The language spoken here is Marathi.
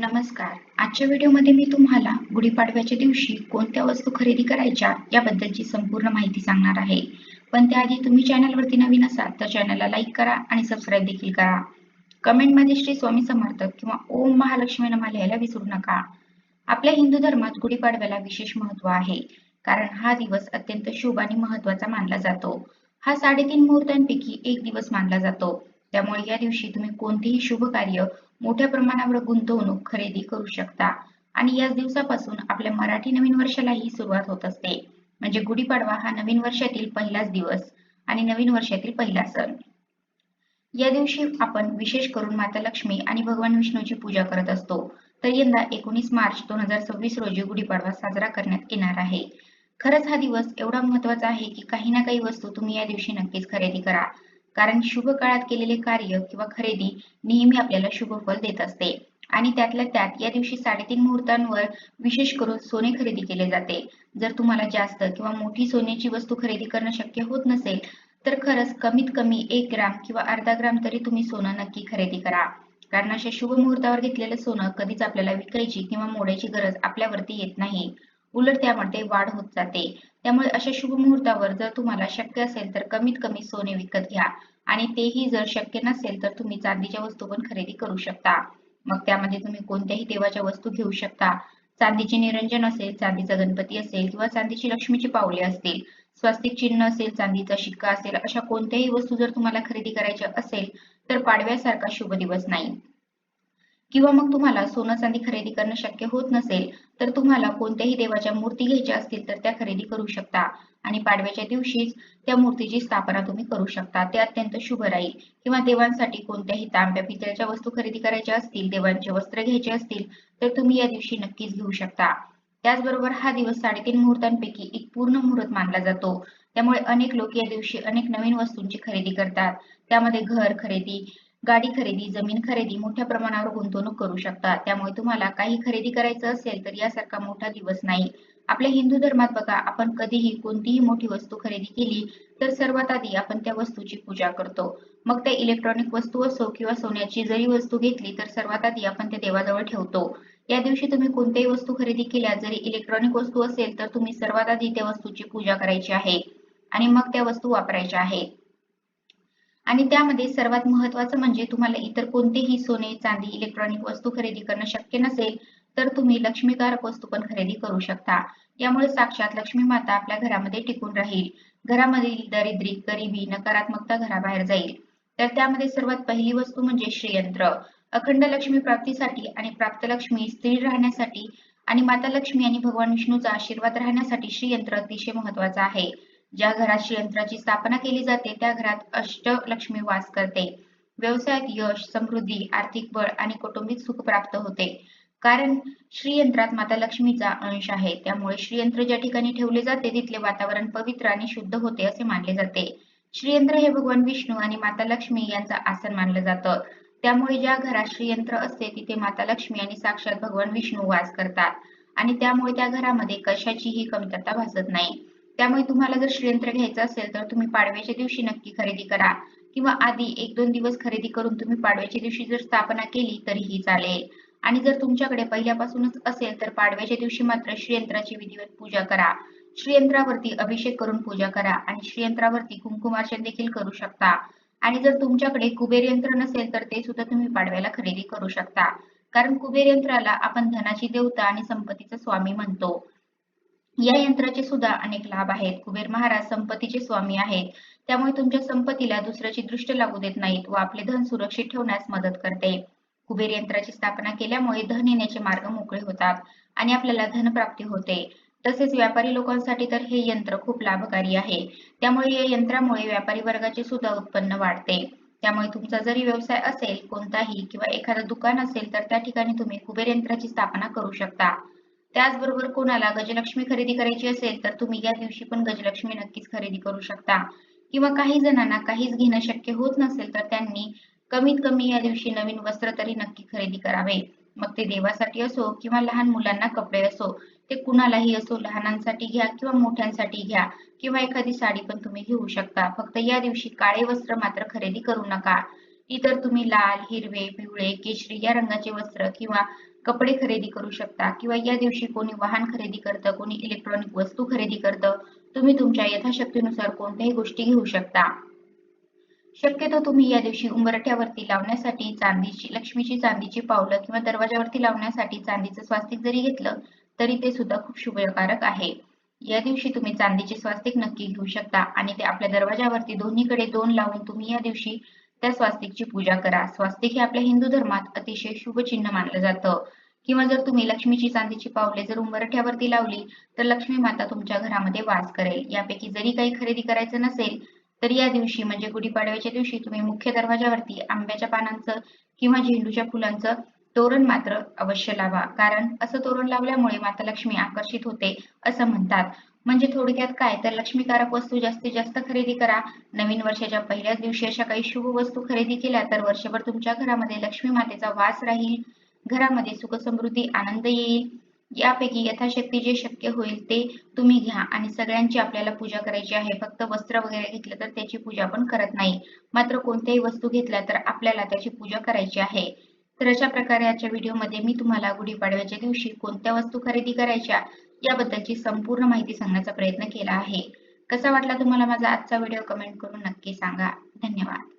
नमस्कार. आजच्या व्हिडिओमध्ये मी तुम्हाला गुढीपाडव्याच्या दिवशी कोणत्या वस्तू खरेदी करायच्या याबद्दलची संपूर्ण माहिती सांगणार आहे. पण त्याआधी तुम्ही चॅनलवरती नवीन असाल तर चॅनलला लाईक करा आणि सबस्क्राईब देखील करा. कमेंटमध्ये श्री स्वामी समर्थ किंवा ओम महालक्ष्मी नमः लिहायला विसरू नका. आपल्या हिंदू धर्मात गुढीपाडव्याला विशेष महत्त्व आहे, कारण हा दिवस अत्यंत शुभ आणि महत्त्वाचा मानला जातो. हा 3.5 मुहूर्तांपैकी एक दिवस मानला जातो. त्यामुळे या दिवशी तुम्ही कोणतेही शुभ कार्य, मोठ्या प्रमाणावर गुंतवणूक, खरेदी करू शकता आणि याच दिवसापासून आपल्या मराठी नवीन वर्षालाही सुरुवात होत असते. म्हणजे गुढीपाडवा हा नवीन वर्षातील पहिलाच दिवस आणि नवीन वर्षातील पहिला सण. या दिवशी आपण विशेष करून माता लक्ष्मी आणि भगवान विष्णूची पूजा करत असतो. तर यंदा 19 मार्च 2026 रोजी गुढीपाडवा साजरा करण्यात येणार आहे. खरंच हा दिवस एवढा महत्त्वाचा आहे की काही ना काही वस्तू तुम्ही या दिवशी नक्कीच खरेदी करा. कारण शुभ काळात केलेले कार्य किंवा खरेदी नेहमी आपल्याला शुभ फल देत असते. आणि त्यातल्या त्यात या दिवशी 3.5 मुहूर्तांवर विशेष करून सोने खरेदी केले जाते. जर तुम्हाला जास्त किंवा मोठी सोन्याची वस्तू खरेदी करणं शक्य होत नसेल तर खरंच कमीत कमी 1 ग्राम किंवा अर्धा ग्राम तरी तुम्ही सोनं नक्की खरेदी करा. कारण अशा शुभ मुहूर्तावर घेतलेलं सोनं कधीच आपल्याला विकायची किंवा मोडायची गरज आपल्यावरती येत नाही. उलट त्यामध्ये वाढ होत जाते. त्यामुळे अशा शुभ मुहूर्तावर जर तुम्हाला शक्य असेल तर कमीत कमी सोने विकत घ्या आणि तेही जर शक्य नसेल तर तुम्ही चांदीच्या वस्तू पण खरेदी करू शकता. मग त्यामध्ये तुम्ही कोणत्याही देवाच्या वस्तू घेऊ शकता. चांदीचे निरंजन असेल, चांदीचा गणपती असेल किंवा चांदीची लक्ष्मीची पावले असतील, स्वस्तिक चिन्ह असेल, चांदीचा शिक्का असेल, अशा कोणत्याही वस्तू जर तुम्हाला खरेदी करायच्या असेल तर पाडव्यासारखा शुभ दिवस नाही. किंवा मग तुम्हाला सोनं चांदी खरेदी करणं शक्य होत नसेल तर तुम्हाला कोणत्याही देवाच्या मूर्ती घ्यायच्या असतील तर त्या खरेदी करू शकता आणि पाडव्याच्या दिवशीच त्या मूर्तीची स्थापना तुम्ही करू शकता. ते अत्यंत शुभ राहील. किंवा देवांसाठी कोणत्याही तांब्या पितळेच्या वस्तू खरेदी करायच्या असतील, देवांचे वस्त्र घ्यायचे असतील तर तुम्ही या दिवशी नक्कीच घेऊ शकता. त्याचबरोबर हा दिवस 3.5 मुहूर्तांपैकी एक पूर्ण मुहूर्त मानला जातो. त्यामुळे अनेक लोक या दिवशी अनेक नवीन वस्तूंची खरेदी करतात. त्यामध्ये घर खरेदी, गाडी खरेदी, जमीन खरेदी, मोठ्या प्रमाणावर गुंतवणूक करू शकता. त्यामुळे तुम्हाला काही खरेदी करायचं असेल तर यासारखा मोठा दिवस नाही. आपल्या हिंदू धर्मात बघा, आपण कधीही कोणतीही मोठी वस्तू खरेदी केली तर सर्वात आधी आपण त्या वस्तूची पूजा करतो. मग ते इलेक्ट्रॉनिक वस्तू असो किंवा सोन्याची जरी वस्तू घेतली तर सर्वात आधी आपण ते देवाजवळ ठेवतो. या दिवशी तुम्ही कोणत्याही वस्तू खरेदी केल्या, जरी इलेक्ट्रॉनिक वस्तू असेल तर तुम्ही सर्वात आधी त्या वस्तूची पूजा करायची आहे आणि मग त्या वस्तू वापरायच्या आहेत. आणि त्यामध्ये सर्वात महत्त्वाचं म्हणजे तुम्हाला इतर कोणतेही सोने, चांदी, इलेक्ट्रॉनिक वस्तू खरेदी करणं शक्य नसेल तर तुम्ही लक्ष्मीकारक वस्तू पण खरेदी करू शकता. यामुळे साक्षात लक्ष्मी माता आपल्या घरामध्ये टिकून राहील. घरामधील दारिद्र्य, गरिबी, नकारात्मकता घराबाहेर जाईल. तर त्यामध्ये सर्वात पहिली वस्तू म्हणजे श्रीयंत्र. अखंड लक्ष्मी प्राप्तीसाठी आणि प्राप्त लक्ष्मी स्थिर राहण्यासाठी आणि माता लक्ष्मी आणि भगवान विष्णूचा आशीर्वाद राहण्यासाठी श्रीयंत्र अतिशय महत्त्वाचं आहे. ज्या घरात श्रीयंत्राची स्थापना केली जाते त्या घरात अष्टलक्ष्मी वास करते. व्यवसायात यश, समृद्धी, आर्थिक बळ आणि कौटुंबिक सुख प्राप्त होते. कारण श्रीयंत्रात माता लक्ष्मीचा अंश आहे. त्यामुळे श्रीयंत्र ज्या ठिकाणी ठेवले जाते तिथले वातावरण पवित्र आणि शुद्ध होते असे मानले जाते. श्रीयंत्र हे भगवान विष्णू आणि माता लक्ष्मी यांचं आसन मानलं जातं. त्यामुळे ज्या घरात श्रीयंत्र असते तिथे माता लक्ष्मी आणि साक्षात भगवान विष्णू वास करतात आणि त्यामुळे त्या घरामध्ये कशाचीही कमतरता भासत नाही. त्यामुळे तुम्हाला जर श्रीयंत्र घ्यायचं असेल तर तुम्ही पाडव्याच्या दिवशी नक्की खरेदी करा किंवा आधी 1-2 दिवस खरेदी करून तुम्ही पाडव्याच्या दिवशी जर स्थापना केली तरीही चालेल. आणि जर तुमच्याकडे पहिल्यापासूनच असेल तर पाडव्याच्या दिवशी मात्र श्रीयंत्राची विधिवत पूजा करा. श्रीयंत्रावरती अभिषेक करून पूजा करा आणि श्रीयंत्रावरती कुंकुमार्चन देखील करू शकता. आणि जर तुमच्याकडे कुबेर यंत्र नसेल तर ते सुद्धा तुम्ही पाडव्याला खरेदी करू शकता. कारण कुबेर यंत्राला आपण धनाची देवता आणि संपत्तीचा स्वामी म्हणतो. या यंत्राचे सुद्धा अनेक लाभ आहेत. कुबेर महाराज संपत्तीचे स्वामी आहेत. त्यामुळे तुमच्या संपत्तीला दुसऱ्याची दृष्टी लागू देत नाहीत व आपले धन सुरक्षित ठेवण्यास मदत करते. कुबेर यंत्राची स्थापना केल्यामुळे धन येण्याचे मार्ग मोकळे होतात आणि आपल्याला धनप्राप्ती होते. तसेच व्यापारी लोकांसाठी तर हे यंत्र खूप लाभकारी आहे. त्यामुळे या यंत्रामुळे व्यापारी वर्गाचे सुद्धा उत्पन्न वाढते. त्यामुळे तुमचा जरी व्यवसाय असेल कोणताही किंवा एखादं दुकान असेल तर त्या ठिकाणी तुम्ही कुबेर यंत्राची स्थापना करू शकता. त्याचबरोबर कोणाला गजलक्ष्मी खरेदी करायची असेल तर तुम्ही या दिवशी पण गजलक्ष्मी नक्कीच खरेदी करू शकता. किंवा काही जणांना काहीच घेणं शक्य होत नसेल तर त्यांनी कमीत कमी या दिवशी नवीन वस्त्र तरी नक्की खरेदी करावे. मग ते देवासाठी असो किंवा लहान मुलांना कपडे असो, ते कुणालाही असो, लहानांसाठी घ्या किंवा मोठ्यांसाठी घ्या किंवा एखादी साडी पण तुम्ही घेऊ शकता. फक्त या दिवशी काळे वस्त्र मात्र खरेदी करू नका. इतर तुम्ही लाल, हिरवे, पिवळे, केशरी या रंगाचे वस्त्र किंवा कपडे खरेदी करू शकता किंवा या दिवशी कोणी वाहन खरेदी करतं, कोणी इलेक्ट्रॉनिक वस्तू खरेदी करतं. तुम्ही तुमच्या यथाशक्तीनुसार कोणत्याही गोष्टी घेऊ शकता. शक्यतो तुम्ही या दिवशी उंबरठ्यावरती लावण्यासाठी लक्ष्मीची चांदीची पावलं किंवा दरवाजावरती लावण्यासाठी चांदीचं स्वास्तिक जरी घेतलं तरी ते सुद्धा खूप शुभकारक आहे. या दिवशी तुम्ही चांदीचे स्वास्तिक नक्की घेऊ शकता आणि ते आपल्या दरवाजावरती दोन्हीकडे 2 लावून तुम्ही या दिवशी त्या स्वास्तिकची पूजा करा. स्वास्तिक हे आपल्या हिंदू धर्मात अतिशय शुभ चिन्ह मानलं जातं. किंवा जर तुम्ही लक्ष्मीची चांदीची पावले जर उंबरठ्यावरती लावली तर लक्ष्मी माता तुमच्या घरामध्ये वास करेल. यापैकी जरी काही खरेदी करायचं नसेल तर या दिवशी म्हणजे गुढीपाडव्याच्या दिवशी तुम्ही मुख्य दरवाजावरती आंब्याच्या पानांचं किंवा झेंडूच्या फुलांचं तोरण मात्र अवश्य लावा. कारण असं तोरण लावल्यामुळे माता लक्ष्मी आकर्षित होते असं म्हणतात. म्हणजे थोडक्यात काय तर लक्ष्मीकारक वस्तू जास्तीत जास्त खरेदी करा. नवीन वर्षाच्या पहिल्याच दिवशी अशा काही शुभ वस्तू खरेदी केल्या तर वर्षभर तुमच्या घरामध्ये लक्ष्मी मातेचा वास राहील. घरामध्ये सुख समृद्धी आनंद येईल. यापैकी यथाशक्ती जे शक्य होईल ते तुम्ही घ्या आणि सगळ्यांची आपल्याला पूजा करायची आहे. फक्त वस्त्र वगैरे घेतलं तर त्याची पूजा आपण करत नाही. मात्र कोणत्याही वस्तू घेतल्या तर आपल्याला त्याची पूजा करायची आहे. तर अशा प्रकारे आजच्या व्हिडिओमध्ये मी तुम्हाला गुढीपाडव्याच्या दिवशी कोणत्या वस्तू खरेदी करायच्या याबद्दलची संपूर्ण माहिती सांगण्याचा प्रयत्न केला आहे. कसा वाटला तुम्हाला माझा आजचा व्हिडिओ कमेंट करून नक्की सांगा. धन्यवाद.